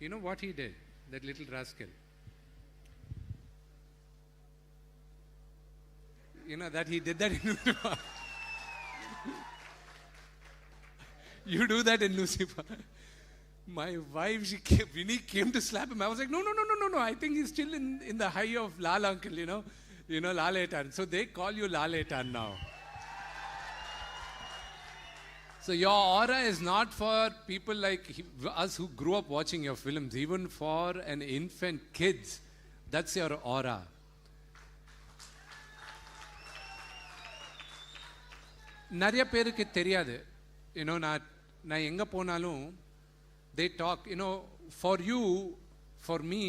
You know what he did? That little rascal. You know that he did that in Lucifer. You do that in Lucifer. My wife, Vinny came to slap him. I was like, no. I think he's still in the high of Lal uncle, you know, Lal Etan. So they call you Lal Etan now. So your aura is not for people like us who grew up watching your films. Even for an infant kids, that's your aura. நிறைய பேருக்கு தெரியாது. நான் எங்க போனாலும் they talk, for you, for me,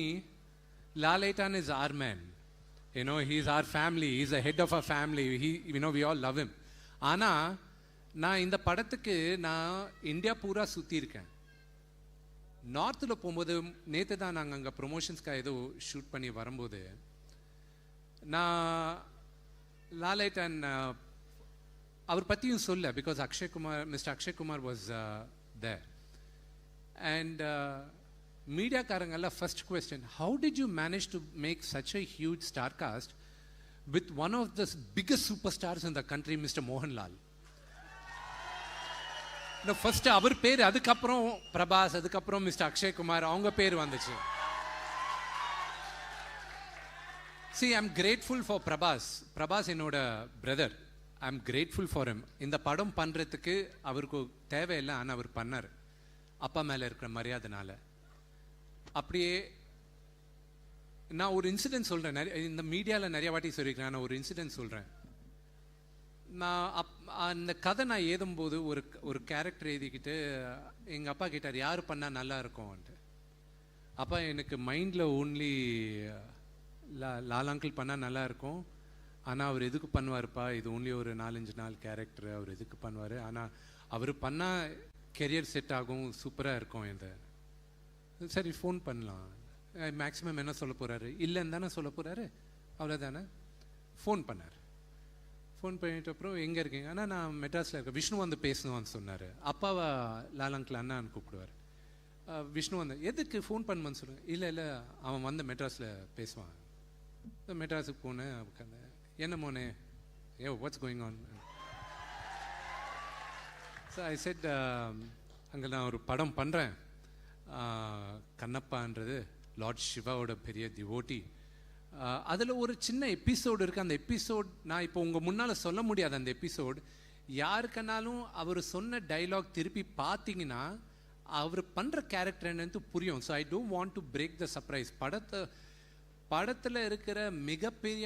Lal Etan is our man. He's our family. He's the head of our family. We all love him. ஆனா நான் இந்த படத்துக்கு நான் இந்தியா பூரா சுற்றி இருக்கேன். நார்த்தில் போகும்போது நேற்று தான் நாங்கள் அங்கே ப்ரொமோஷன்ஸ்க்காக ஏதோ ஷூட் பண்ணி வரும்போது நான் லால் எட்டான் அவர் பற்றியும் சொல்ல, because mister Akshay Kumar was there. And மீடியாக்காரங்கெல்லாம் first question, how did you manage to make such a huge star cast with one of the biggest super stars in the country, mister Mohanlal. First அவர் பேர், அதுக்கப்புறம் பிரபாஸ், அதுக்கப்புறம் மிஸ்டர் அக்ஷய் குமார், அவங்க பேர் வந்துச்சு. See, I'm grateful for Prabhas என்னோட brother. I'm grateful for him. இந்த படம் பண்றதுக்கு அவருக்கு தேவையில்லை, ஆனால் அவர் பண்ணார் அப்பா மேல இருக்கிற மரியாதைனால. அப்படியே நான் ஒரு இன்சிடென்ட் சொல்றேன், இந்த மீடியாவில் நிறைய வாட்டி சொல்லியிருக்கேன். நான் ஒரு இன்சிடென்ட் சொல்றேன். நான் அந்த கதை நான் எழுதும்போது ஒரு கேரக்டர் எழுதிக்கிட்டு எங்கள் அப்பா கேட்டார், யார் பண்ணால் நல்லா இருக்கும்ன்ட்டு. அப்பா எனக்கு மைண்டில் ஓன்லி லால் அங்கிள் பண்ணால் நல்லா இருக்கும், ஆனால் அவர் எதுக்கு பண்ணுவார்ப்பா, இது ஓன்லி ஒரு 4-5 நாள் கேரக்டர், அவர் எதுக்கு பண்ணுவார், ஆனால் அவர் பண்ணால் கெரியர் செட் ஆகும், சூப்பராக இருக்கும். இந்த சரி ஃபோன் பண்ணலாம், மேக்ஸிமம் என்ன சொல்ல போகிறாரு, இல்லைன்னு தானே சொல்ல போகிறாரு, அவ்வளோதானே. ஃபோன் பண்ணார். ஃபோன் பண்ணிட்டு அப்புறம் எங்கே இருக்கீங்க, ஆனால் நான் மெட்ராஸில் இருக்கேன், விஷ்ணு வந்து பேசணும்னு சொன்னார். அப்பாவை லால் அங்கிள் அண்ணான்னு கூப்பிடுவார். விஷ்ணு வந்து எதுக்கு ஃபோன் பண்ணுன்னு சொல்லுவேன். இல்லை அவன் வந்து மெட்ராஸில் பேசுவான். மெட்ராஸுக்கு போனேன், உட்காந்து என்ன மோனே, what's going on. So I said, அங்கே நான் ஒரு படம் பண்ணுறேன், கண்ணப்பான்றது லார்ட் சிவாவோட பெரிய டிவோட்டி. அதில் ஒரு சின்ன எபிசோடு இருக்குது. அந்த எபிசோட் நான் இப்போ உங்கள் முன்னால் சொல்ல முடியாது. அந்த எபிசோட் யாருக்குனாலும் அவர் சொன்ன டைலாக் திருப்பி பார்த்தீங்கன்னா அவர் பண்ணுற கேரக்டர் என்னன்னு புரியும். So I don't want to break the surprise. படத்தில் இருக்கிற மிகப்பெரிய